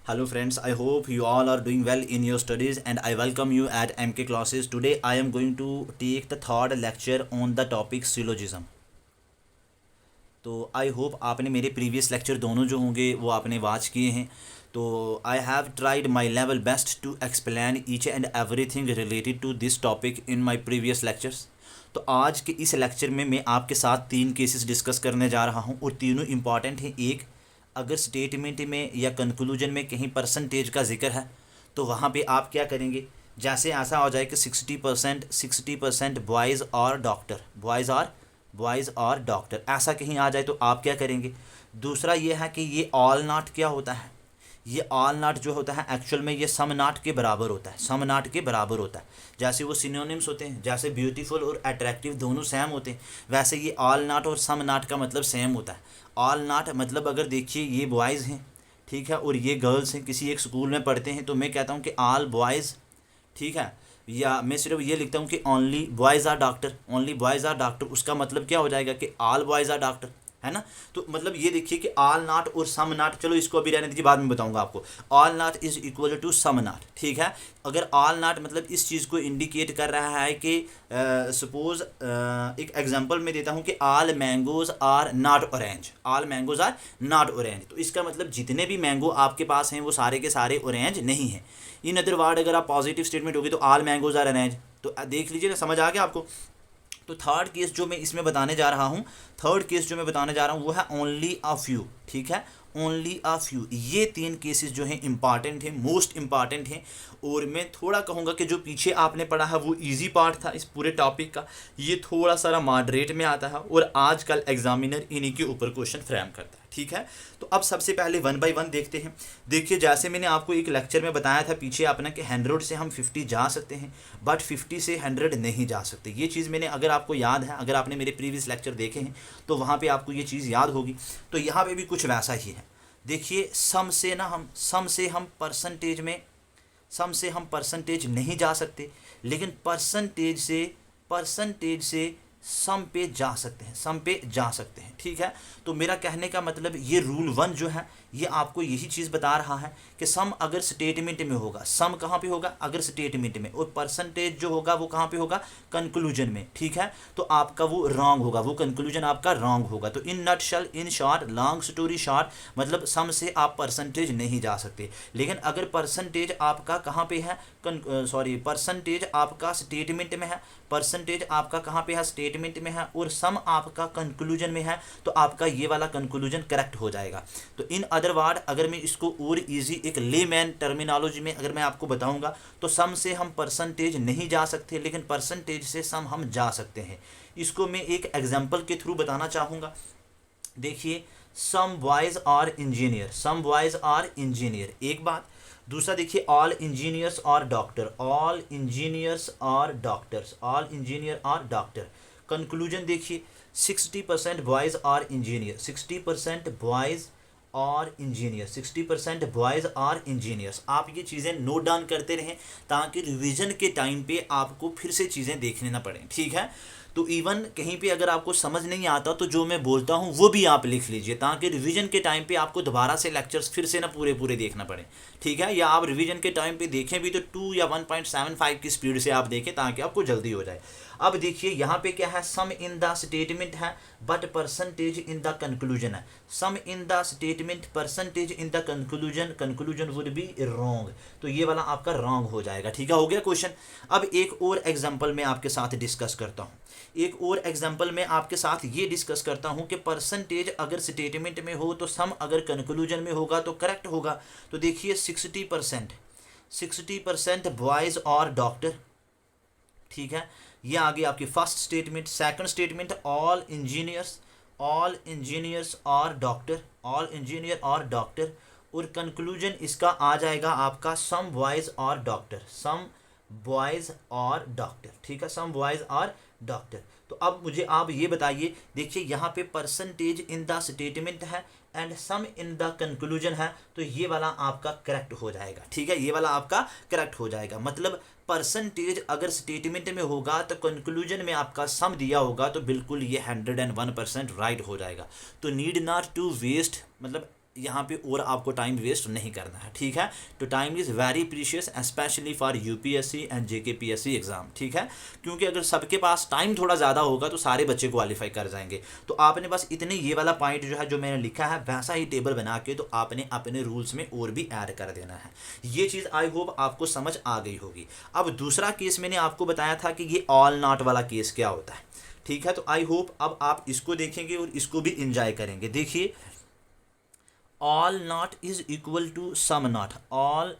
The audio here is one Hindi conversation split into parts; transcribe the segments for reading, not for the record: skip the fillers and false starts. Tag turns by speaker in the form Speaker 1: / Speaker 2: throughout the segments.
Speaker 1: Hello friends, I hope you all are doing well in your studies and I welcome you at MK classes. Today I am going to take the third lecture on the topic syllogism. तो आई होप आपने मेरे प्रीवियस लेक्चर दोनों जो होंगे वो आपने वॉच किए हैं। तो I have tried my level best to explain each and everything related to this topic in my previous lectures. तो आज के इस लेक्चर में मैं आपके साथ 3 केसेस डिस्कस करने जा रहा हूँ और तीनों इंपॉर्टेंट हैं। एक, अगर स्टेटमेंट में या कंक्लूजन में कहीं परसेंटेज का जिक्र है तो वहाँ पे आप क्या करेंगे, जैसे ऐसा हो जाए कि 60% बॉयज़ और डॉक्टर ऐसा कहीं आ जाए तो आप क्या करेंगे। दूसरा ये है कि ये ऑल नॉट क्या होता है, ये ऑल नॉट जो होता है एक्चुअल में ये सम नॉट के बराबर होता है, सम नॉट के बराबर होता है। जैसे वो सिनोनिम्स होते हैं, जैसे ब्यूटीफुल और अट्रैक्टिव दोनों सेम होते हैं, वैसे ये ऑल नॉट और सम नॉट का मतलब सेम होता है। ऑल नॉट मतलब अगर देखिए ये बॉयज़ हैं, ठीक है, और ये गर्ल्स हैं, किसी एक स्कूल में पढ़ते हैं, तो मैं कहता हूँ कि ऑल बॉयज़, ठीक है, या मैं सिर्फ ये लिखता हूँ कि only boys are doctor, only boys are doctor, उसका मतलब क्या हो जाएगा कि ऑल बॉयज़ आर डॉक्टर, है ना। तो मतलब ये देखिए कि ऑल नॉट और सम नॉट, चलो इसको अभी रहने दीजिए, बाद में बताऊंगा आपको। All not is equal to sum not, ठीक है। अगर ऑल नॉट मतलब इस चीज़ को इंडिकेट कर रहा है कि सपोज एक एग्जांपल मैं देता हूँ कि all mangoes are not orange, all mangoes are not orange, तो इसका मतलब जितने भी मैंगो आपके पास हैं वो सारे के सारे ऑरेंज नहीं हैं। इन अदर वर्ड अगर आप पॉजिटिव स्टेटमेंट होगी तो ऑल मैंगोज आर ऑरेंज, तो देख लीजिए ना, समझ आ गया आपको। तो थर्ड केस जो मैं इसमें बताने जा रहा हूँ, थर्ड केस जो मैं बताने जा रहा हूँ वो है ओनली अ फ्यू, ठीक है, ओनली अ फ्यू। ये 3 केसेस जो हैं इंपॉर्टेंट हैं, मोस्ट इंपॉर्टेंट हैं। और मैं थोड़ा कहूँगा कि जो पीछे आपने पढ़ा है वो इजी पार्ट था इस पूरे टॉपिक का, ये थोड़ा सारा मॉडरेट में आता है और आजकल एग्जामिनर इन्हीं के ऊपर क्वेश्चन फ्रेम करता है, ठीक है। तो अब सबसे पहले 1 बाय 1 देखते हैं। देखिए जैसे मैंने आपको एक लेक्चर में बताया था पीछे अपना कि 100 से हम 50 जा सकते हैं, बट 50 से 100 नहीं जा सकते। ये चीज़ मैंने, अगर आपको याद है, अगर आपने मेरे प्रीवियस लेक्चर देखे हैं तो वहाँ पे आपको ये चीज़ याद होगी। तो यहाँ पे भी कुछ वैसा ही है। देखिए सम से हम परसेंटेज में, सम से हम परसेंटेज नहीं जा सकते, लेकिन परसेंटेज से सम पे जा सकते हैं, सम पे जा सकते हैं, ठीक है। तो मेरा कहने का मतलब ये रूल 1 जो है ये आपको यही चीज़ बता रहा है कि सम अगर स्टेटमेंट में होगा, सम कहाँ पे होगा, अगर स्टेटमेंट में, और परसेंटेज जो होगा वो कहाँ पे होगा, कंक्लूजन में, ठीक है। तो आपका वो रॉन्ग होगा, वो कंक्लूजन आपका रॉन्ग होगा। तो in nutshell, in short, long story short, मतलब सम से आप परसेंटेज नहीं जा सकते। लेकिन अगर परसेंटेज आपका कहाँ पे है, परसेंटेज आपका स्टेटमेंट में है, परसेंटेज आपका कहाँ पे है, स्टेटमेंट में है, और सम आपका कंक्लूजन में है, तो आपका ये वाला कंक्लूजन करेक्ट हो जाएगा। तो इन अदर वर्ड अगर मैं इसको और इजी एक लेमैन टर्मिनोलॉजी में अगर मैं आपको बताऊंगा तो सम से हम परसेंटेज नहीं जा सकते, लेकिन परसेंटेज से सम हम जा सकते हैं। इसको मैं एक एग्जांपल के थ्रू बताना चाहूँगा। देखिए some boys are engineer, some boys are engineer, एक बात। दूसरा देखिए all engineers are doctor, all engineers are doctors, all engineer are doctor. Conclusion देखिए 60% boys are engineer, 60% boys are engineer, 60% boys are engineers. आप ये चीज़ें नोट डाउन करते रहें ताकि रिवीजन के टाइम पे आपको फिर से चीज़ें देखने ना पड़ें, ठीक है। तो इवन कहीं पे अगर आपको समझ नहीं आता तो जो मैं बोलता हूँ वो भी आप लिख लीजिए ताकि रिवीजन के टाइम पे आपको दोबारा से लेक्चर्स फिर से ना पूरे पूरे देखना पड़े, ठीक है। या आप रिवीजन के टाइम पे देखें भी तो 2 या 1.75 की स्पीड से आप देखें ताकि आपको जल्दी हो जाए। अब देखिए यहाँ पे क्या है, सम इन द स्टेटमेंट है but percentage in the conclusion है। Some in the statement, percentage in the conclusion, conclusion would be wrong, तो ये वाला आपका रॉन्ग हो जाएगा, ठीक है, हो गया क्वेश्चन। अब एक और एग्जांपल मैं आपके साथ डिस्कस करता हूँ, एक और एग्जांपल मैं आपके साथ ये डिस्कस करता हूँ कि परसेंटेज अगर स्टेटमेंट में हो तो सम अगर कंक्लूजन में होगा तो करेक्ट होगा। तो देखिए 60% बॉयज़ और डॉक्टर, ठीक है, ये आ गई आपकी first statement. Second statement all engineers, all engineers और डॉक्टर, ऑल इंजीनियर और डॉक्टर। और कंक्लूजन इसका आ जाएगा आपका सम boys are doctor, some boys are doctor, ठीक है, सम बॉयज़ और डॉक्टर। तो अब मुझे आप ये बताइए, देखिए यहाँ पे परसेंटेज इन द स्टेटमेंट है and some in the conclusion है, तो ये वाला आपका करेक्ट हो जाएगा, ठीक है, ये वाला आपका करेक्ट हो जाएगा। मतलब परसेंटेज अगर स्टेटमेंट में होगा तो कंक्लूजन में आपका सम दिया होगा तो बिल्कुल ये 101% राइट हो जाएगा। तो नीड नॉट टू वेस्ट, मतलब यहाँ पे और आपको टाइम वेस्ट नहीं करना है, ठीक है। तो time is very precious specially for UPSC and JKPSC exam, ठीक है। क्योंकि अगर सबके पास टाइम थोड़ा ज़्यादा होगा तो सारे बच्चे क्वालिफाई कर जाएंगे। तो आपने बस इतने ये वाला पॉइंट जो है जो मैंने लिखा है वैसा ही टेबल बना के तो आपने अपने रूल्स में और भी ऐड कर देना है। ये चीज़ आई होप आपको समझ आ गई होगी। अब दूसरा केस मैंने आपको बताया था कि ये ऑल नॉट वाला केस क्या होता है, ठीक है। तो आई होप अब आप इसको देखेंगे और इसको भी इंजॉय करेंगे। देखिए, all not is equal to some not, all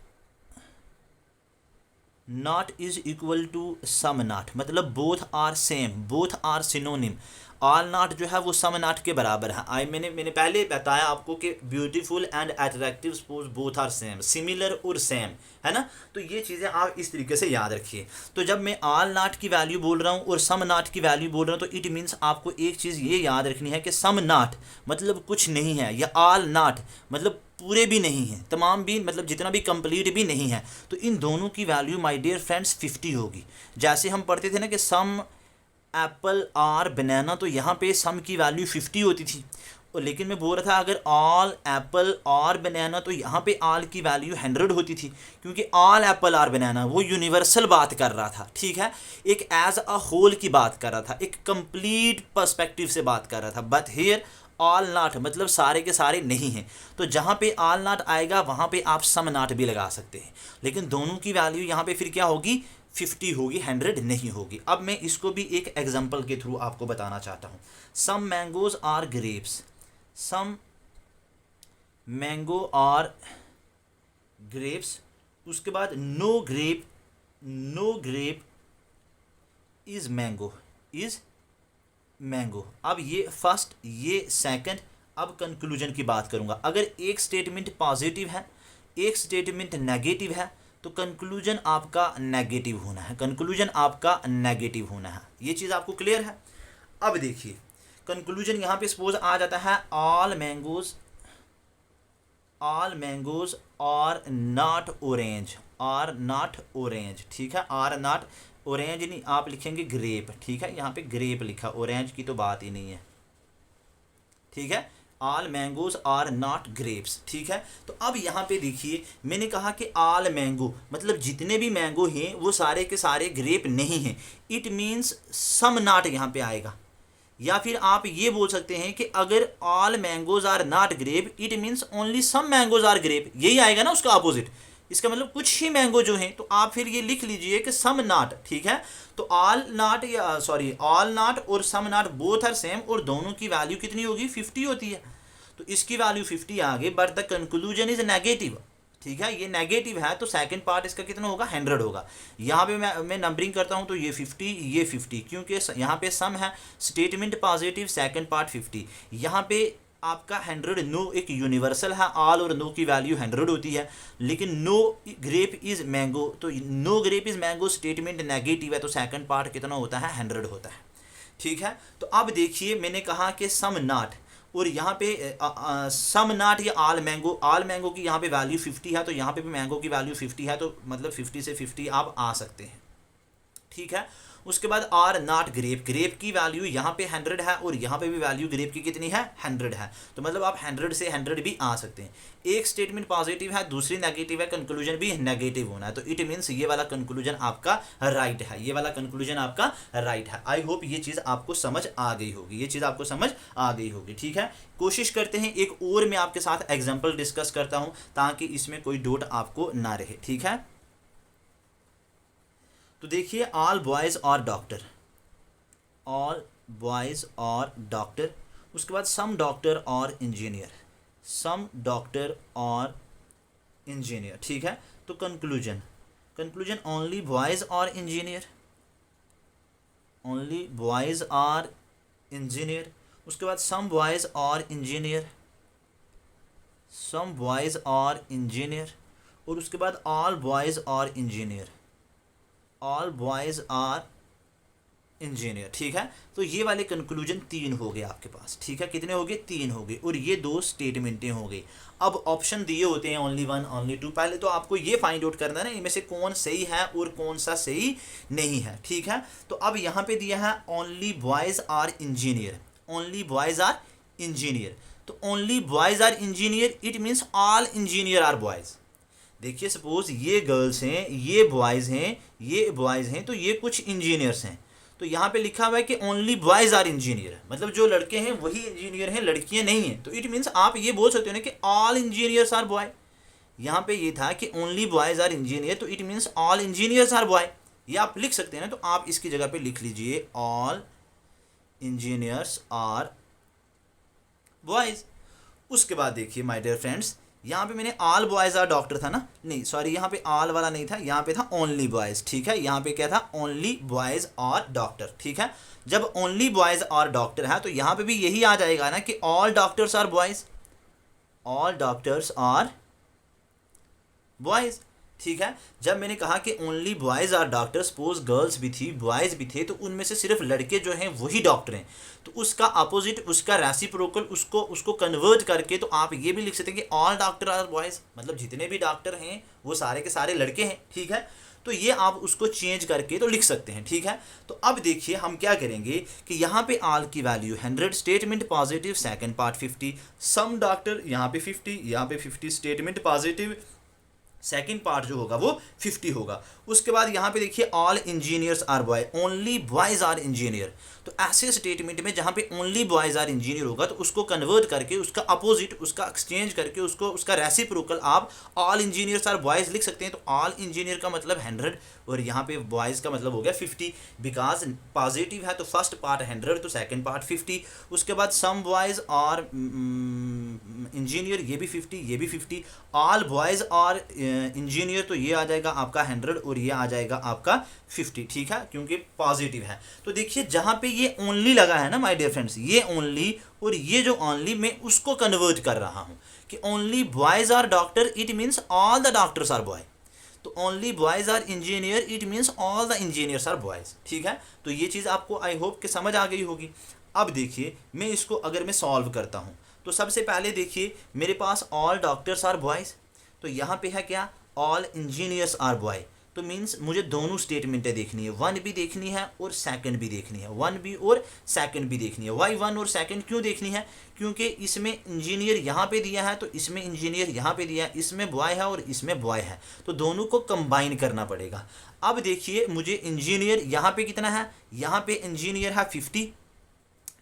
Speaker 1: not is equal to some not, मतलब both are same, both are synonym। All not जो है वो सम नॉट के बराबर है। मैंने पहले बताया आपको कि beautiful and attractive suppose both are same, similar और सेम, है ना। तो ये चीज़ें आप इस तरीके से याद रखिए। तो जब मैं ऑल नॉट की वैल्यू बोल रहा हूँ और सम नॉट की वैल्यू बोल रहा हूँ तो इट मीन्स आपको एक चीज़ ये याद रखनी है कि सम नॉट मतलब कुछ नहीं है, या ऑल नॉट मतलब पूरे भी नहीं हैं, तमाम भी मतलब जितना भी कंप्लीट भी नहीं है। तो इन दोनों की वैल्यू माय डियर फ्रेंड्स 50 होगी। जैसे हम पढ़ते थे ना कि सम एप्पल आर बनाना, तो यहाँ पे सम की वैल्यू 50 होती थी। और लेकिन मैं बोल रहा था अगर ऑल एप्पल आर बनाना तो यहाँ पे ऑल की वैल्यू 100 होती थी, क्योंकि ऑल एप्पल आर बनाना वो यूनिवर्सल बात कर रहा था, ठीक है। एक एज अ होल की बात कर रहा था, एक कंप्लीट पर्सपेक्टिव से बात कर रहा था। बट हियर ऑल नॉट मतलब सारे के सारे नहीं हैं। तो जहाँ पे ऑल नॉट आएगा वहाँ पे आप सम नॉट भी लगा सकते हैं, लेकिन दोनों की वैल्यू यहाँ पे फिर क्या होगी, 50 होगी, 100 नहीं होगी। अब मैं इसको भी एक एग्जांपल के थ्रू आपको बताना चाहता हूँ। Some mangoes are grapes, some mango are grapes, उसके बाद no grape is mango, is mango. अब ये फर्स्ट, ये सेकंड। अब कंक्लूजन की बात करूंगा। अगर एक स्टेटमेंट पॉजिटिव है, एक स्टेटमेंट नेगेटिव है, तो कंक्लूजन आपका नेगेटिव होना है, कंक्लूजन आपका नेगेटिव होना है। ये चीज़ आपको क्लियर है। अब देखिए कंक्लूजन यहाँ पे सपोज आ जाता है all mangoes are not orange, are not orange, ठीक है। आर नॉट ऑरेंज नहीं, आप लिखेंगे ग्रेप, ठीक है। यहाँ पे ग्रेप लिखा, ऑरेंज की तो बात ही नहीं है, ठीक है। All mangoes are not grapes, ठीक है। तो अब यहाँ पे देखिए मैंने कहा कि ऑल मैंगो मतलब जितने भी मैंगो हैं वो सारे के सारे ग्रेप नहीं हैं। इट मीन्स सम नॉट यहाँ पे आएगा। या फिर आप ये बोल सकते हैं कि अगर all mangoes are not grape it means only some mangoes are grape, यही आएगा ना उसका अपोजिट। इसका मतलब कुछ ही मैंगो जो हैं, तो आप फिर ये लिख लीजिए कि सम नॉट, ठीक है। तो ऑल नॉट या सॉरी ऑल नॉट और some not both are same, और दोनों की वैल्यू कितनी होगी, 50 होती है। तो इसकी वैल्यू 50 आ गई, but the conclusion is negative, ठीक है। ये नेगेटिव है तो सेकंड पार्ट इसका कितना होगा, 100 होगा। यहाँ पे मैं नंबरिंग करता हूँ तो ये 50, ये 50, क्योंकि यहाँ पे सम है, स्टेटमेंट पॉजिटिव, सेकंड पार्ट 50। यहाँ पे आपका 100 नो एक यूनिवर्सल है, ऑल और नो की वैल्यू 100 होती है। लेकिन नो ग्रेप इज़ मैंगो, तो no grape is mango statement negative है, तो सेकंड पार्ट कितना होता है, 100 होता है, ठीक है। तो अब देखिए मैंने कहा कि सम नॉट, और यहाँ पे सम नॉट या ऑल मैंगो की यहाँ पे वैल्यू 50 है, तो यहाँ पे भी मैंगो की वैल्यू 50 है, तो मतलब 50 से 50 आप आ सकते हैं, ठीक है। उसके बाद आर नॉट ग्रेप, ग्रेप की वैल्यू यहाँ पे 100 है और यहाँ पे भी वैल्यू ग्रेप की कितनी है, 100 है, तो मतलब आप 100 से 100 भी आ सकते हैं। एक स्टेटमेंट पॉजिटिव है, दूसरी नेगेटिव है, कंक्लूजन भी नेगेटिव होना है, तो इट मीन्स ये वाला कंक्लूजन आपका राइट है, ये वाला कंक्लूजन आपका राइट है। आई होप ये चीज़ आपको समझ आ गई होगी, ये चीज़ आपको समझ आ गई होगी, ठीक है। कोशिश करते हैं एक और मैं आपके साथ एग्जाम्पल डिस्कस करता हूँ ताकि इसमें कोई डाउट आपको ना रहे, ठीक है। तो देखिए all boys are doctor, all boys are doctor, उसके बाद some doctor are engineer, some doctor are engineer, ठीक है। तो conclusion only boys are engineer, only boys are engineer. उसके बाद some boys are engineer, some boys are engineer, और उसके बाद all boys are engineer, all boys are engineer, ठीक है। तो ये वाले कंक्लूजन 3 हो गए आपके पास, ठीक है। कितने हो गए, 3 हो गए, और ये 2 स्टेटमेंटें हो गई। अब ऑप्शन दिए होते हैं ओनली 1, ओनली 2। पहले तो आपको ये फाइंड आउट करना है ना इनमें से कौन सही है और कौन सा सही नहीं है, ठीक है। तो अब यहाँ पे दिया है only boys are engineer, only boys are engineer, तो only boys are engineer, it means all engineer are boys. देखिए सपोज ये गर्ल्स हैं, ये बॉयज़ हैं, ये बॉयज़ हैं, तो ये कुछ इंजीनियर्स हैं। तो यहाँ पे लिखा हुआ है कि ओनली बॉयज़ आर इंजीनियर, मतलब जो लड़के हैं वही इंजीनियर हैं, लड़कियाँ नहीं हैं। तो इट मीन्स आप ये बोल सकते हो ना कि ऑल इंजीनियर्स आर बॉय। यहाँ पे ये था कि ओनली बॉयज़ आर इंजीनियर, तो it means all engineers are boy. ये आप लिख सकते हैं ना, तो आप इसकी जगह पे लिख लीजिए ऑल इंजीनियर्स आर बॉयज़। उसके बाद देखिए माय डियर फ्रेंड्स, यहाँ पे मैंने ऑल बॉयज़ आर डॉक्टर था ना, नहीं सॉरी, यहाँ पे ऑल वाला नहीं था, यहाँ पे था ओनली बॉयज़। ठीक है, यहाँ पे क्या था, ओनली बॉयज़ और डॉक्टर। ठीक है, जब ओनली बॉयज़ और डॉक्टर है तो यहाँ पे भी यही आ जाएगा ना कि all doctors are boys, all doctors are boys. ठीक है, जब मैंने कहा कि only boys are doctor, suppose girls भी थी, बॉयज़ भी थे, तो उनमें से सिर्फ लड़के जो हैं वही डॉक्टर हैं, तो उसका अपोजिट, उसका रेसिप्रोकल, उसको कन्वर्ट करके तो आप ये भी लिख सकते हैं कि ऑल डॉक्टर आर बॉयज़, मतलब जितने भी डॉक्टर हैं वो सारे के सारे लड़के हैं। ठीक है, तो ये आप उसको चेंज करके तो लिख सकते हैं। ठीक है, तो अब देखिए हम क्या करेंगे कि यहाँ पे ऑल की value 100, statement positive, second part 50, सम डॉक्टर यहाँ पे 50, यहाँ पे 50, स्टेटमेंट पॉजिटिव, सेकेंड पार्ट जो होगा वो 50 होगा। उसके बाद यहाँ पे देखिए all engineers are boy, only boys are engineer. तो ऐसे स्टेटमेंट में जहाँ पे ओनली बॉयज़ आर इंजीनियर होगा तो उसको कन्वर्ट करके, उसका अपोजिट, उसका एक्सचेंज करके, उसका रेसिप्रोकल आप ऑल इंजीनियर्स आर बॉयज़ लिख सकते हैं। तो ऑल इंजीनियर का मतलब 100 और यहाँ पे बॉयज़ का मतलब हो गया 50, बिकॉज पॉजिटिव है तो फर्स्ट पार्ट 100 तो सेकेंड पार्ट 50। उसके बाद सम बॉयज़ और इंजीनियर, ये भी 50, ये भी 50, ऑल बॉयज़ और इंजीनियर, तो ये आ जाएगा आपका 100 और ये आ जाएगा आपका 50। ठीक है, क्योंकि पॉजिटिव है। तो देखिए जहाँ पे ये ओनली लगा है ना माय डियर फ्रेंड्स, ये ओनली और ये जो ओनली, मैं उसको कन्वर्ट कर रहा हूँ कि only boys are doctor, it means all the doctors are boy. तो only boys are engineer, it means all the engineers are boys. ठीक है, तो ये चीज़ आपको आई होप कि समझ आ गई होगी। अब देखिए मैं इसको अगर मैं सॉल्व करता हूँ तो सबसे पहले देखिए मेरे पास ऑल डॉक्टर्स आर बॉयज़, तो यहाँ पे है क्या, ऑल इंजीनियर्स आर बॉय। तो मीन्स मुझे दोनों स्टेटमेंटें देखनी है, वन भी देखनी है और सेकंड भी देखनी है, वन भी और सेकंड भी देखनी है। वाई वन और सेकंड क्यों देखनी है, क्योंकि इसमें इंजीनियर यहाँ पे दिया है तो इसमें इंजीनियर यहाँ पे दिया है, इसमें बॉय है और इसमें बॉय है, तो दोनों को कंबाइन करना पड़ेगा। अब देखिए मुझे इंजीनियर यहाँ पे कितना है, यहाँ पे इंजीनियर है 50,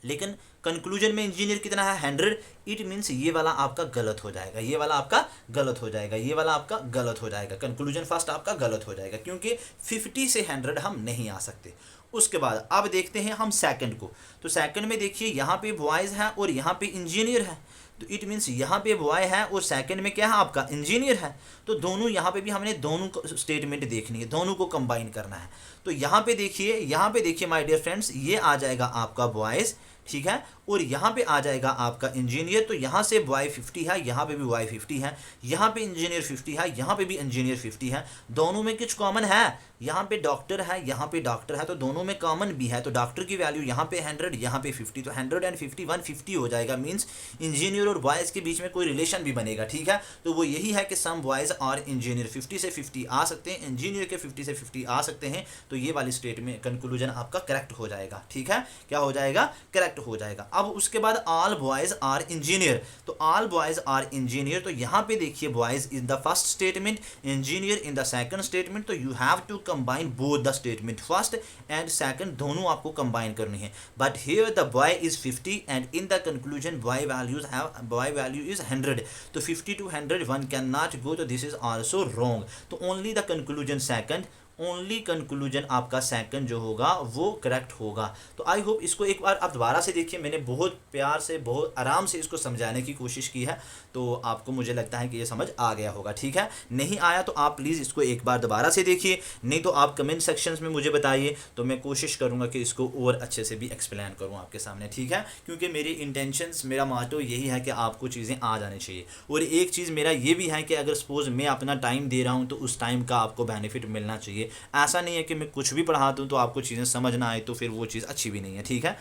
Speaker 1: लेकिन कंक्लूजन में इंजीनियर कितना है 100, इट मीन्स ये वाला आपका गलत हो जाएगा, ये वाला आपका गलत हो जाएगा, ये वाला आपका गलत हो जाएगा, कंक्लूजन फर्स्ट आपका गलत हो जाएगा, क्योंकि 50 से 100 हम नहीं आ सकते। उसके बाद अब देखते हैं हम सेकंड को, तो सेकंड में देखिए यहाँ पे बॉयज़ है और यहाँ पे इंजीनियर है, तो इट मीन्स यहाँ पे बॉय है और सेकंड में क्या है आपका इंजीनियर है, तो दोनों यहाँ पे भी हमने दोनों स्टेटमेंट देखनी है, दोनों को कंबाइन करना है। तो यहाँ पे देखिए माय डियर फ्रेंड्स, ये आ जाएगा आपका बॉयज़, ठीक है, और यहाँ पे आ जाएगा आपका इंजीनियर। तो यहाँ से बॉय 50 है, यहाँ पे भी बॉय 50 है, यहाँ पे इंजीनियर 50 है, यहाँ पे भी इंजीनियर 50 है, दोनों में कुछ कॉमन है, यहाँ पे डॉक्टर है, यहाँ पे डॉक्टर है, तो दोनों में कॉमन भी है। तो डॉक्टर की वैल्यू यहाँ पे 100, यहाँ पे 50, तो 100 एंड 50 150 हो जाएगा। मीन्स इंजीनियर और बॉयज़ के बीच में कोई रिलेशन भी बनेगा। ठीक है, तो वो यही है कि सम बॉयज़ और इंजीनियर 50 से 50 आ सकते हैं, इंजीनियर के 50 से 50 आ सकते हैं, तो ये वाली स्टेट में कंक्लूजन आपका करेक्ट हो जाएगा। ठीक है, क्या हो जाएगा, करेक्ट हो जाएगा। अब उसके बाद ऑल बॉयज़ आर इंजीनियर, तो ऑल बॉयज़ आर इंजीनियर, तो यहाँ पे देखिए boys in the first statement, engineer in the second statement, तो you have to combine both the statement, first and second दोनों आपको कंबाइन करनी है। But here the boy is 50 and in the conclusion boy value is 100, तो 50 to 100 one can not go, तो दिस इज आल्सो रॉन्ग। तो only the conclusion second, only conclusion आपका सेकंड जो होगा वो करेक्ट होगा। तो आई होप इसको एक बार आप दोबारा से देखिए, मैंने बहुत प्यार से बहुत आराम से इसको समझाने की कोशिश की है, तो आपको मुझे लगता है कि ये समझ आ गया होगा। ठीक है, नहीं आया तो आप प्लीज़ इसको एक बार दोबारा से देखिए, नहीं तो आप कमेंट सेक्शंस में मुझे बताइए, तो मैं कोशिश करूँगा कि इसको और अच्छे से भी एक्सप्लेन करूँ आपके सामने। ठीक है, क्योंकि मेरी इंटेंशंस, मेरा मोटो यही है कि आपको चीज़ें आ जानी चाहिए। और एक चीज़ मेरा ये भी है कि अगर सपोज़ मैं अपना टाइम दे रहा हूँ तो उस टाइम का आपको बेनिफिट मिलना चाहिए। ऐसा नहीं है कि मैं कुछ भी पढ़ा दूँ तो आपको चीज़ें समझ ना आए, तो फिर वो चीज़ अच्छी भी नहीं है। ठीक है,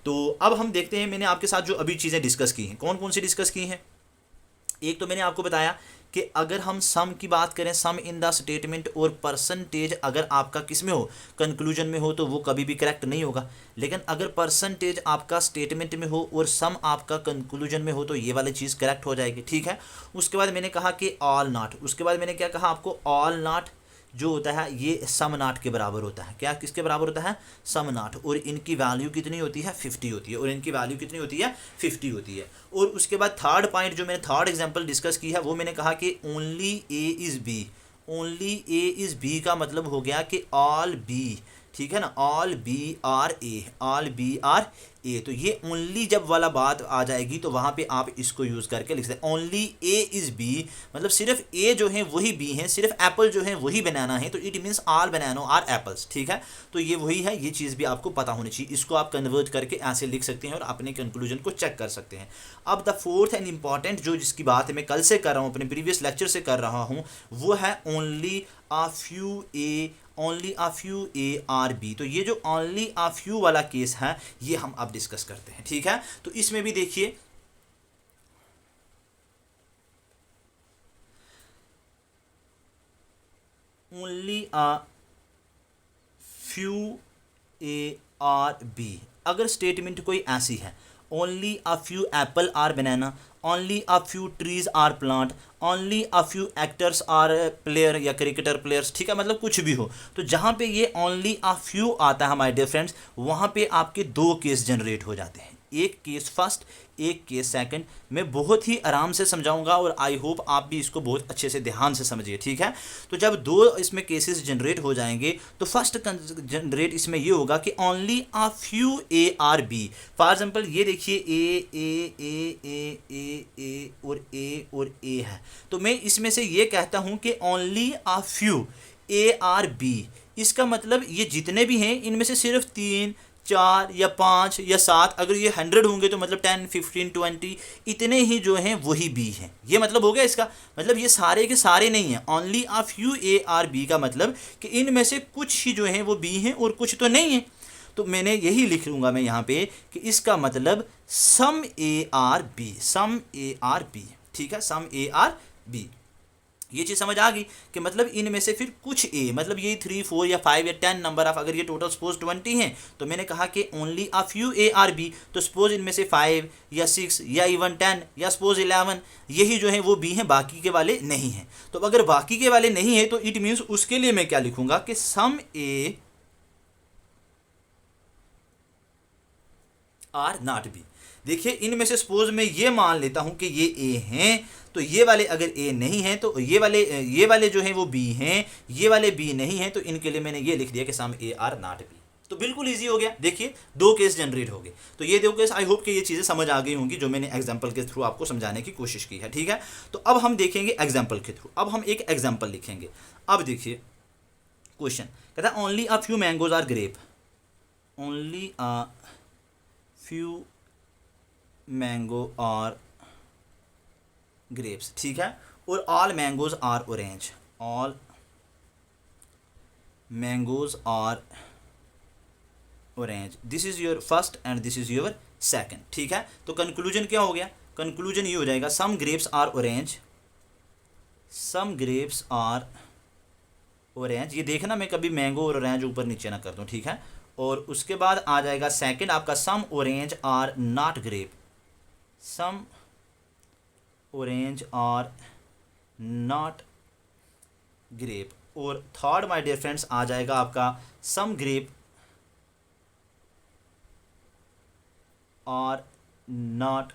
Speaker 1: तो अब हम देखते हैं मैंने आपके साथ जो अभी चीज़ें डिस्कस की हैं, कौन कौन सी डिस्कस की हैं। एक तो मैंने आपको बताया कि अगर हम सम की बात करें, सम इन द स्टेटमेंट और परसेंटेज अगर आपका किस में हो, कंक्लूजन में हो, तो वो कभी भी करेक्ट नहीं होगा। लेकिन अगर परसेंटेज आपका स्टेटमेंट में हो और सम आपका कंक्लूजन में हो तो ये वाली चीज़ करेक्ट हो जाएगी, ठीक है। उसके बाद मैंने कहा कि ऑल नॉट, उसके बाद मैंने क्या कहा आपको, ऑल नॉट जो होता है ये सम नॉट के बराबर होता है। क्या किसके बराबर होता है, सम नॉट, और इनकी वैल्यू कितनी होती है, 50 होती है, और इनकी वैल्यू कितनी होती है, 50 होती है। और उसके बाद थर्ड पॉइंट जो मैंने थर्ड एग्जांपल डिस्कस की है वो मैंने कहा कि only A is B, only A is B का मतलब हो गया कि ऑल बी, ठीक है ना, all B are A, all B are A. तो ये ओनली जब वाला बात आ जाएगी तो वहाँ पे आप इसको यूज़ करके लिख सकते हैं, ओनली ए इज़ बी, मतलब सिर्फ ए जो है वही बी है, सिर्फ एप्पल जो है वही बनाना है, तो it means all bananas are apples, ठीक है। तो ये वही है, ये चीज़ भी आपको पता होनी चाहिए। इसको आप कन्वर्ट करके ऐसे लिख सकते हैं और अपने कंक्लूजन को चेक कर सकते हैं। अब द फोर्थ एंड इंपॉर्टेंट जो जिसकी बात मैं कल से कर रहा हूँ, अपने प्रीवियस लेक्चर से कर रहा हूँ, वो है only a few A, only a few A are B. तो ये जो ओनली अ फ्यू वाला केस है ये हम अब डिस्कस करते हैं, ठीक है। तो इसमें भी देखिए only a few A are B, अगर स्टेटमेंट कोई ऐसी है, only a few apple are banana, only a few trees are plant, only a few actors are player या क्रिकेटर प्लेयर्स, ठीक है, मतलब कुछ भी हो, तो जहाँ पे ये ओनली अ फ्यू आता है माय डियर फ्रेंड्स, वहाँ पे आपके दो केस जनरेट हो जाते हैं, एक केस फर्स्ट, एक केस सेकंड। मैं बहुत ही आराम से समझाऊंगा और आई होप आप भी इसको बहुत अच्छे से ध्यान से समझिए, ठीक है। तो जब दो इसमें केसेस जनरेट हो जाएंगे तो फर्स्ट जनरेट इसमें ये होगा कि only a few A are B. For example ये देखिए ए और ए है, तो मैं इसमें से ये कहता हूँ कि only a few A are B, इसका मतलब ये जितने भी हैं इनमें से सिर्फ 3, 4 या 5 या 7, अगर ये 100 होंगे तो मतलब 10, 15, 20 इतने ही जो हैं वही बी हैं। ये मतलब हो गया इसका, मतलब ये सारे के सारे नहीं हैं। Only a few A are B का मतलब कि इनमें से कुछ ही जो हैं वो बी हैं और कुछ तो नहीं है। तो मैंने यही लिख लूँगा मैं यहाँ पे कि इसका मतलब some A are B, some A are B, ठीक है, सम ए आर बी। ये चीज़ समझ आ गई कि मतलब इनमें से फिर कुछ ए, मतलब ये 3, 4 या 5 या 10 नंबर ऑफ, अगर ये टोटल सपोज 20 हैं तो मैंने कहा कि only a few A are B, तो सपोज इनमें से 5 या 6 या इवन 10 या सपोज 11 यही जो है वो बी हैं, बाकी के वाले नहीं हैं। तो अगर बाकी के वाले नहीं है तो इट मीन्स उसके लिए मैं क्या लिखूंगा कि सम ए आर नॉट बी। देखिए इनमें से सपोज मैं ये मान लेता हूं कि ये ए हैं, तो ये वाले अगर ए नहीं हैं तो ये वाले जो हैं वो बी हैं, ये वाले बी नहीं हैं, तो इनके लिए मैंने ये लिख दिया कि सम ए आर नॉट बी। तो बिल्कुल इजी हो गया। देखिए दो केस जनरेट हो गए। तो ये दो केस आई होप कि ये चीज़ें समझ आ गई होंगी जो मैंने एग्जाम्पल के थ्रू आपको समझाने की कोशिश की है, ठीक है। तो अब हम देखेंगे एग्जाम्पल के थ्रू, अब हम एक एग्जाम्पल लिखेंगे। अब देखिए क्वेश्चन कहता है only a few mangoes are grape, only a few mango are grapes, ठीक है, और all mangoes are orange, all mangoes are orange, this is your first and this is your second, ठीक है। तो कंक्लूजन क्या हो गया, कंक्लूजन ये हो जाएगा some grapes are orange, some grapes are orange. ये देखना मैं कभी मैंगो और ऑरेंज ऊपर नीचे ना कर दूं, ठीक है। और उसके बाद आ जाएगा सेकंड आपका some orange are not grape, some orange are not grape. और थर्ड माय डियर फ्रेंड्स आ जाएगा आपका some grape are not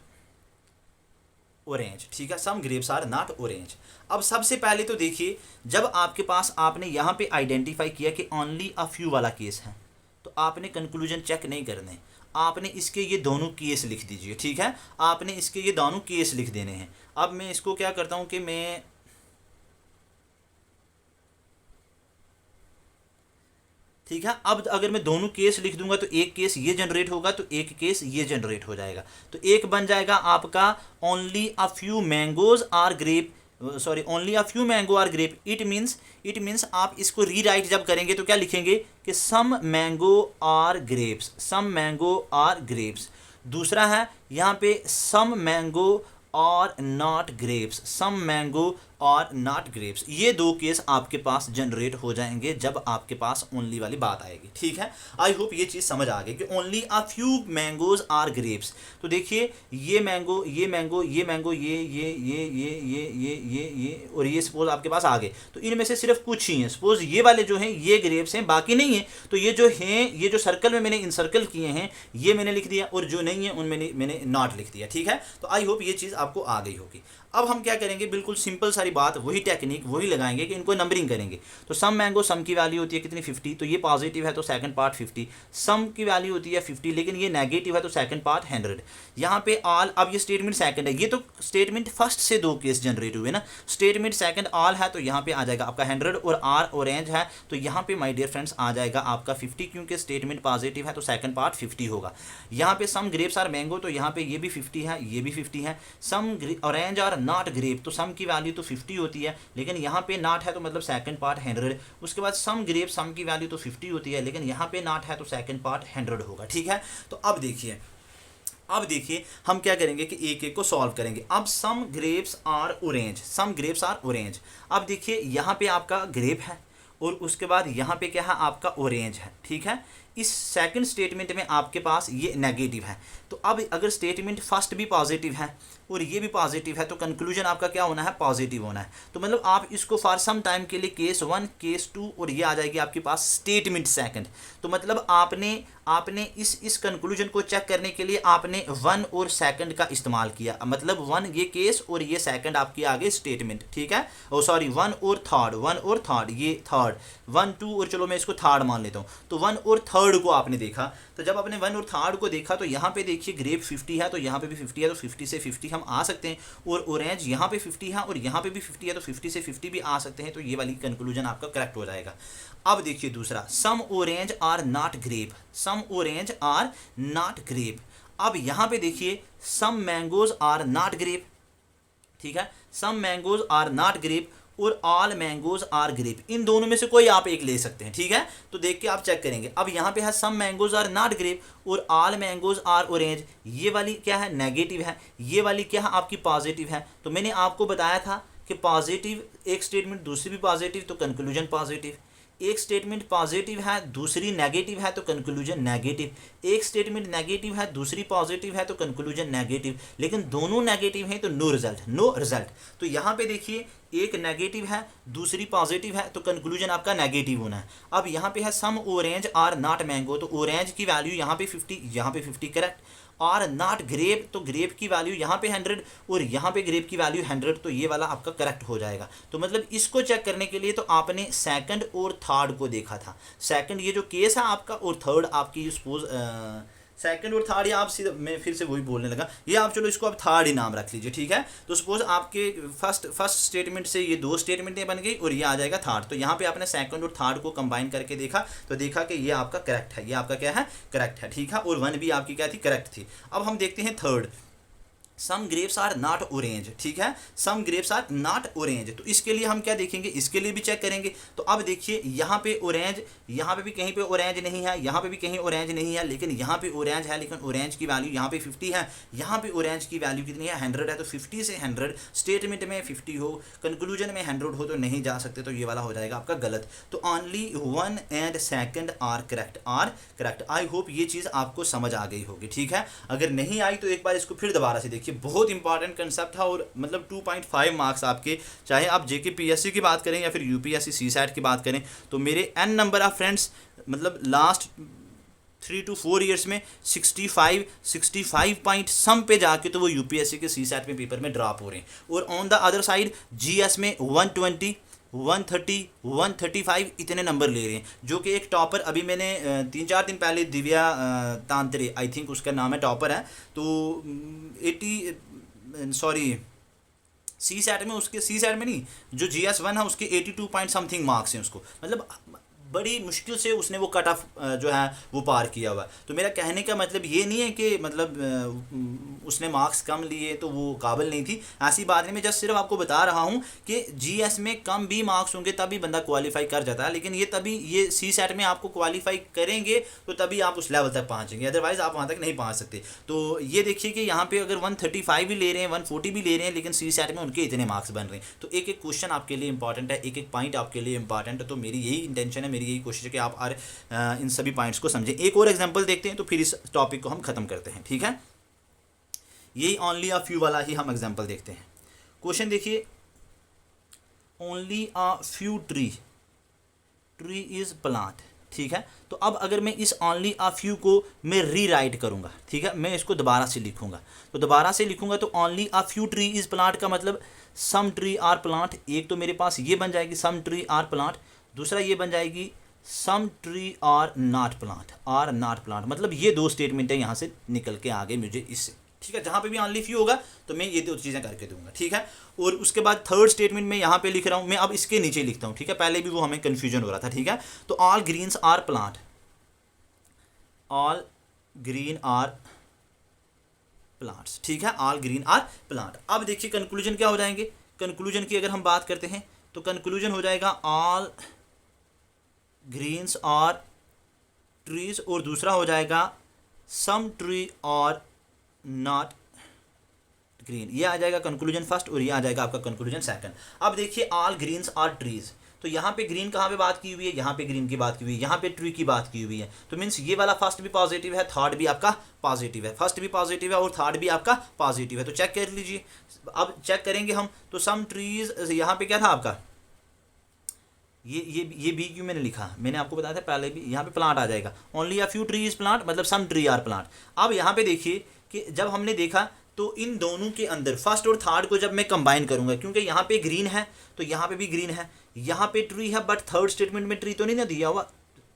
Speaker 1: orange, ठीक है, some grapes are not orange. अब सबसे पहले तो देखिए जब आपके पास आपने यहाँ पे आइडेंटिफाई किया कि ओनली अ फ्यू वाला केस है तो आपने कंक्लूजन चेक नहीं करने, आपने इसके ये दोनों केस लिख दीजिए, ठीक है, आपने इसके ये दोनों केस लिख देने हैं। अब मैं इसको क्या करता हूँ कि मैं ठीक है, अब अगर मैं दोनों केस लिख दूंगा तो एक केस ये जनरेट होगा तो एक केस ये जनरेट हो जाएगा। तो एक बन जाएगा आपका only a few mangoes are grape, sorry only a few mango are grape. It means आप इसको रीराइट जब करेंगे तो क्या लिखेंगे कि some mango are grapes, some mango are grapes. दूसरा है यहाँ पे some mango are not grapes, some mango are not grapes, ये दो केस आपके पास जनरेट हो जाएंगे जब आपके पास ओनली वाली बात आएगी। ठीक है, आई होप ये चीज़ समझ आ गई कि only a few mangoes are grapes. तो देखिए ये मैंगो, ये मैंगो, ये मैंगो, ये और ये सपोज आपके पास आ गए, तो इनमें से सिर्फ कुछ ही हैं। सपोज ये वाले जो हैं ये ग्रेप्स हैं, बाकी नहीं है। तो ये जो हैं, ये जो सर्कल में मैंने इनसर्कल किए हैं ये मैंने लिख दिया, और जो नहीं है उनमें मैंने नॉट लिख दिया। ठीक है, तो आई होप ये चीज़ आपको आ गई होगी। अब हम क्या करेंगे, बिल्कुल सिंपल सारी बात, वही टेक्निक वही लगाएंगे कि इनको नंबरिंग करेंगे। तो सम मैंगो, सम की वैल्यू होती है कितनी 50, तो ये पॉजिटिव है तो सेकंड पार्ट 50। सम की वैल्यू होती है 50 लेकिन ये नेगेटिव है तो सेकंड पार्ट 100। यहाँ पे ऑल, अब ये स्टेटमेंट सेकंड है, ये तो स्टेटमेंट फर्स्ट से दो केस जनरेट हुए ना। स्टेटमेंट सेकंड ऑल है तो यहाँ पे आ जाएगा आपका 100, और आर ऑरेंज है तो यहाँ पे माय डियर फ्रेंड्स आ जाएगा आपका 50, क्योंकि स्टेटमेंट पॉजिटिव है तो सेकंड पार्ट 50 होगा। यहाँ पे सम ग्रेप्स आर मैंगो, तो यहाँ पे ये भी 50 है, ये भी 50 है। सम ऑरेंज आर नॉट ग्रेप, तो सम की वैल्यू तो 50 होती है लेकिन यहाँ पे नॉट है तो मतलब सेकंड पार्ट 100। उसके बाद सम ग्रेप, सम की वैल्यू तो 50 होती है लेकिन यहाँ पे नॉट है तो सेकंड पार्ट 100 होगा। ठीक है, तो अब देखिए हम क्या करेंगे कि एक एक को सॉल्व करेंगे। अब some grapes are orange, some grapes are orange. अब देखिए यहाँ पे आपका ग्रेप है और उसके बाद यहाँ पे क्या है आपका ऑरेंज है। ठीक है, इस सेकंड स्टेटमेंट में आपके पास ये नेगेटिव है। तो अब अगर स्टेटमेंट फर्स्ट भी पॉजिटिव है और ये भी पॉजिटिव है तो कंक्लूजन आपका क्या होना है, पॉजिटिव होना है। तो मतलब आप इसको फॉर सम टाइम के लिए केस 1, केस 2 और ये आ जाएगी आपके पास स्टेटमेंट सेकंड। तो मतलब आपने इस कंक्लूजन को चेक करने के लिए आपने 1 और सेकंड का इस्तेमाल किया, मतलब 1 ये केस और ये सेकंड आपके आगे स्टेटमेंट। ठीक है, ओ सॉरी 1 और थर्ड, ये थर्ड, 1 2 और चलो मैं इसको थर्ड मान लेता हूँ। तो 1 और थर्ड को आपने देखा, तो जब आपने 1 और थर्ड को देखा तो यहाँ पे देखिए ग्रेप 50 है तो यहाँ पे भी 50 है, तो 50 से 50 हम आ सकते हैं, और ऑरेंज यहाँ पे 50 है और यहाँ पे भी 50 है तो 50 से 50 भी आ सकते हैं। तो ये वाली कंक्लूजन आपका करेक्ट हो जाएगा। अब देखिए दूसरा, some orange are not grape, some orange are not grape. अब यहाँ पे देखिए some mangoes are not grape. ठीक है, some mangoes are not grape और ऑल मैंगोज आर ग्रेप, इन दोनों में से कोई आप एक ले सकते हैं। ठीक है, तो देख के आप चेक करेंगे। अब यहाँ पे है some mangoes are not grape और ऑल मैंगोज आर ऑरेंज, ये वाली क्या है, नेगेटिव है, ये वाली क्या है आपकी पॉजिटिव है। तो मैंने आपको बताया था कि पॉजिटिव एक स्टेटमेंट दूसरी भी पॉजिटिव तो कंक्लूजन पॉजिटिव, एक स्टेटमेंट पॉजिटिव है दूसरी नेगेटिव है तो कंक्लूजन नेगेटिव, एक स्टेटमेंट नेगेटिव है दूसरी पॉजिटिव है तो कंक्लूजन नेगेटिव, लेकिन दोनों नेगेटिव हैं तो नो रिजल्ट। तो यहाँ पे देखिए एक नेगेटिव है दूसरी पॉजिटिव है तो कंक्लूजन आपका नेगेटिव होना है। अब यहाँ पे है सम ऑरेंज आर नॉट मैंगो, तो ऑरेंज की वैल्यू यहाँ पे 50, यहाँ पे 50 करेक्ट। और नॉट ग्रेप, तो ग्रेप की वैल्यू यहाँ पे 100 और यहाँ पे ग्रेप की वैल्यू 100, तो ये वाला आपका करेक्ट हो जाएगा। तो मतलब इसको चेक करने के लिए तो आपने सेकंड और थर्ड को देखा था, सेकंड ये जो केस है आपका और थर्ड आपकी सपोज सेकंड और थर्ड, या आप सीधा मैं फिर से वही बोलने लगा, ये आप चलो इसको आप थर्ड ही नाम रख लीजिए। ठीक है, तो सपोज आपके फर्स्ट स्टेटमेंट से ये दो स्टेटमेंटें बन गई और ये आ जाएगा थर्ड। तो यहाँ पे आपने सेकंड और थर्ड को कंबाइन करके देखा तो देखा कि ये आपका करेक्ट है, ये आपका क्या है, करेक्ट है। ठीक है, और 1 भी आपकी क्या थी, करेक्ट थी। अब हम देखते हैं third, some grapes are not orange. ठीक है, some grapes are not orange, तो इसके लिए हम क्या देखेंगे, इसके लिए भी चेक करेंगे। तो अब देखिए यहाँ पे ऑरेंज, यहाँ पे भी कहीं पे ऑरेंज नहीं है, यहाँ पे भी कहीं ऑरेंज नहीं है, लेकिन यहाँ पे ऑरेंज है, लेकिन ऑरेंज की वैल्यू यहाँ पे 50 है, यहाँ पे ऑरेंज की वैल्यू कितनी है, 100 है। तो 50 से 100 स्टेटमेंट में 50 हो, कंक्लूजन में 100 हो तो नहीं जा सकते, तो ये वाला हो जाएगा आपका गलत। तो only 1 and second are correct. I hope ये चीज़ आपको समझ आ गई होगी। ठीक है, अगर नहीं आई तो एक बार इसको फिर दोबारा से देखिए, बहुत इंपॉर्टेंट कंसेप्ट था और मतलब 2.5 मार्क्स आपके, चाहे आप जेके पीएससी की बात करें या फिर यूपीएससी सीसैट की बात करें, तो मेरे एन नंबर ऑफ फ्रेंड्स मतलब लास्ट 3 to 4 ईयर्स में 65 पॉइंट सम पे जाके तो वो यूपीएससी के सीसैट में पेपर में ड्रॉप हो रहे हैं, और on the other side GS में 120 130 135 इतने नंबर ले रहे हैं, जो कि एक टॉपर अभी मैंने 3-4 दिन पहले दिव्या तांत्रे आई थिंक उसका नाम है, टॉपर है, तो 80 सॉरी सी सैट में, उसके सी सैट में नहीं, जो GS1 है उसके 82 पॉइंट समथिंग मार्क्स हैं उसको, मतलब बड़ी मुश्किल से उसने वो कट ऑफ जो है वो पार किया हुआ है। तो मेरा कहने का मतलब ये नहीं है कि मतलब उसने मार्क्स कम लिए तो वो काबिल नहीं थी, ऐसी बात नहीं। मैं जस्ट सिर्फ आपको बता रहा हूँ कि जीएस में कम भी मार्क्स होंगे तभी बंदा क्वालिफाई कर जाता है, लेकिन ये तभी ये सी सेट में आपको क्वालिफाई करेंगे तो तभी आप उस लेवल तक पहुँचेंगे, अदरवाइज़ आप वहाँ तक नहीं पहुँच सकते। तो ये देखिए कि यहाँ पे अगर 135 भी ले रहे हैं, 140 भी ले रहे हैं, लेकिन सी सेट में उनके इतने मार्क्स बन रहे हैं। तो एक एक क्वेश्चन आपके लिए इंपॉर्टेंट है, एक एक पॉइंट आपके लिए इंपॉर्टेंट है। तो मेरी यही इंटेंशन है, मेरी यही कोशिश है कि आप इन सभी पॉइंट्स को समझें। एक और एग्जांपल देखते हैं तो फिर इस टॉपिक को हम खत्म करते हैं, ठीक है। यही ओनली अ फ्यू वाला ही हम एग्जांपल देखते हैं। क्वेश्चन देखिए, only a few tree is plant, ठीक है। तो अब अगर मैं इस ओनली अ फ्यू को मैं रीराइट करूंगा, ठीक है, मैं इसको दोबारा से लिखूंगा। तो दोबारा से लिखूंगा तो only a few tree is plant का मतलब सम ट्री आर प्लांट। एक तो मेरे पास ये बन जाएगी सम ट्री आर प्लांट, दूसरा ये बन जाएगी सम ट्री आर नॉट प्लांट, मतलब ये दो स्टेटमेंट है यहाँ से निकल के आ गए मुझे इससे, ठीक है। जहाँ पे भी ओनली फ्यू होगा तो मैं ये दो चीज़ें करके दूंगा, ठीक है। और उसके बाद थर्ड स्टेटमेंट में यहाँ पे लिख रहा हूँ, मैं अब इसके नीचे लिखता हूँ, ठीक है, पहले भी वो हमें कन्फ्यूजन हो रहा था, ठीक है। तो all greens are plant, all green are plants, ठीक है, ऑल ग्रीन आर प्लांट। अब देखिए कंक्लूजन क्या हो जाएंगे, कंक्लूजन की अगर हम बात करते हैं तो कंक्लूजन हो जाएगा ऑल ग्रीन्स आर ट्रीज, और दूसरा हो जाएगा सम ट्री और नॉट ग्रीन। ये आ जाएगा कंक्लूजन फर्स्ट और ये आ जाएगा आपका कंक्लूजन सेकंड। अब देखिए ऑल ग्रीन्स आर ट्रीज, तो यहाँ पे ग्रीन कहाँ पे बात की हुई है, यहाँ पे ग्रीन की बात की हुई है, यहाँ पे ट्री की बात की हुई है। तो मीन्स ये वाला फर्स्ट भी पॉजिटिव है, थर्ड भी आपका पॉजिटिव है, फर्स्ट भी पॉजिटिव है और थर्ड भी आपका पॉजिटिव है। तो चेक कर लीजिए, अब चेक करेंगे हम। तो सम ट्रीज, यहाँ पे क्या था आपका, ये बी क्यों मैंने लिखा, मैंने आपको बताया था पहले भी, यहाँ पे प्लांट आ जाएगा। Only a few tree is plant मतलब सम ट्री आर प्लांट। अब यहाँ पे देखिए कि जब हमने देखा तो इन दोनों के अंदर फर्स्ट और थर्ड को जब मैं कंबाइन करूंगा, क्योंकि यहाँ पे ग्रीन है तो यहाँ पे भी ग्रीन है, यहाँ पे ट्री है बट थर्ड स्टेटमेंट में ट्री तो नहीं ना दिया हुआ,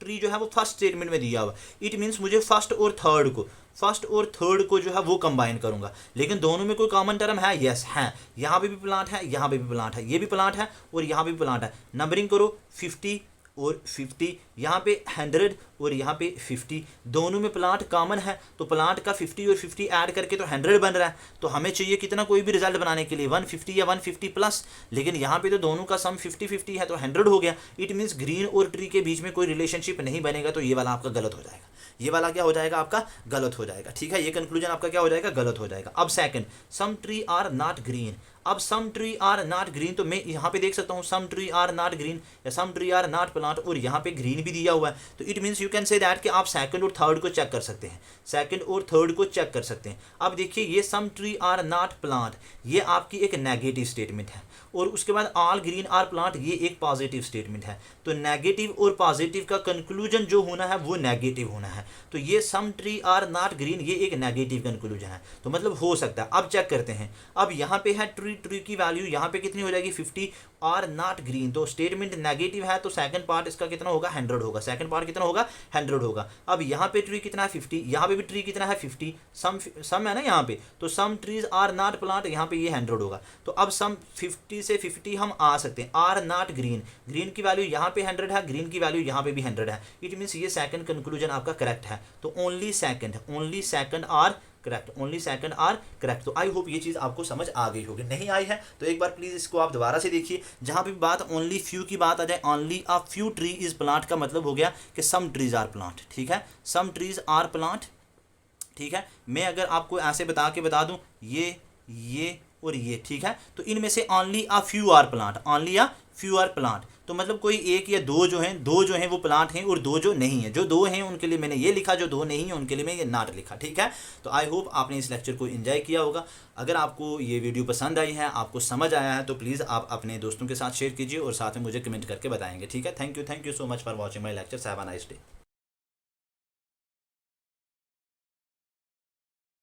Speaker 1: ट्री जो है वो फर्स्ट स्टेटमेंट में दिया हुआ। इट मीन्स मुझे फर्स्ट और थर्ड को जो है वो कंबाइन करूंगा, लेकिन दोनों में कोई कॉमन टर्म है, यस है। यहाँ पे भी प्लांट है, यहाँ पे भी प्लांट है, ये भी प्लांट है और यहाँ पे भी प्लांट है। नंबरिंग करो 50 और 50, यहाँ पे 100 और यहाँ पे 50, दोनों में प्लांट कॉमन है। तो प्लांट का 50 और 50 ऐड करके तो 100 बन रहा है। तो हमें चाहिए कितना, कोई भी रिजल्ट बनाने के लिए 150 या 150 प्लस, लेकिन यहाँ पे तो दोनों का सम 50-50 है तो 100 हो गया। इट मीन्स ग्रीन और ट्री के बीच में कोई रिलेशनशिप नहीं बनेगा, तो ये वाला आपका गलत हो जाएगा, ये वाला क्या हो जाएगा आपका गलत हो जाएगा, ठीक है। ये कंक्लूजन आपका क्या हो जाएगा, गलत हो जाएगा। अब second, some tree are not green. अब some tree are not green, तो मैं यहाँ पे देख सकता हूँ some tree are not green या some tree are not plant, और यहाँ पे ग्रीन भी दिया हुआ है। तो it means you can say that कि आप सेकंड और थर्ड को चेक कर सकते हैं, सेकंड और थर्ड को चेक कर सकते हैं। अब देखिए ये सम ट्री आर नॉट प्लांट, ये आपकी एक नेगेटिव स्टेटमेंट है, और उसके बाद ऑल ग्रीन आर प्लांट ये एक पॉजिटिव स्टेटमेंट है। तो नेगेटिव और पॉजिटिव का कंक्लूजन जो होना है वो नेगेटिव होना है। तो ये सम ट्री आर नॉट ग्रीन ये एक नेगेटिव कंक्लूजन है, तो मतलब हो सकता है। अब चेक करते हैं, अब यहाँ पे है ट्री की वैल्यू यहाँ पे कितनी हो जाएगी 50 आर नॉट ग्रीन, तो स्टेटमेंट नेगेटिव है तो सेकंड पार्ट इसका कितना होगा 100 होगा, सेकंड पार्ट कितना होगा 100 होगा। अब यहाँ पे ट्री कितना है 50, यहाँ पे भी ट्री कितना है 50, सम है ना यहाँ पे, तो some trees are not plant, यहाँ पे ये 100 होगा। तो अब सम 50 से 50 हम आ सकते हैं, आर नॉट ग्रीन, ग्रीन की वैल्यू यहाँ पे 100 है, ग्रीन की वैल्यू यहाँ पे भी 100 है। इट मीन्स ये सेकंड कंक्लूजन आपका करेक्ट है। तो only second are correct, only second are correct. तो आई होप ये चीज़ आपको समझ आ गई होगी, नहीं आई है तो एक बार प्लीज़ इसको आप दोबारा से देखिए। जहाँ पे बात ओनली फ्यू की बात आ जाए, only a few tree is plant का मतलब हो गया कि सम ट्रीज आर प्लांट, ठीक है, सम ट्रीज आर प्लांट, ठीक है। मैं अगर आपको ऐसे बता दूं ये और ये, ठीक है, तो इनमें से only a few are plant, only a few are plant, तो मतलब कोई एक या दो जो हैं वो प्लांट हैं और दो जो नहीं है। जो दो हैं उनके लिए मैंने ये लिखा, जो दो नहीं है उनके लिए मैं ये नॉट लिखा, ठीक है। तो आई होप आपने इस लेक्चर को एंजॉय किया होगा। अगर आपको ये वीडियो पसंद आई है, आपको समझ आया है, तो प्लीज़ आप अपने दोस्तों के साथ शेयर कीजिए और साथ में मुझे कमेंट करके बताएंगे, ठीक है। Thank you so much for watching my lecture. Have a nice day.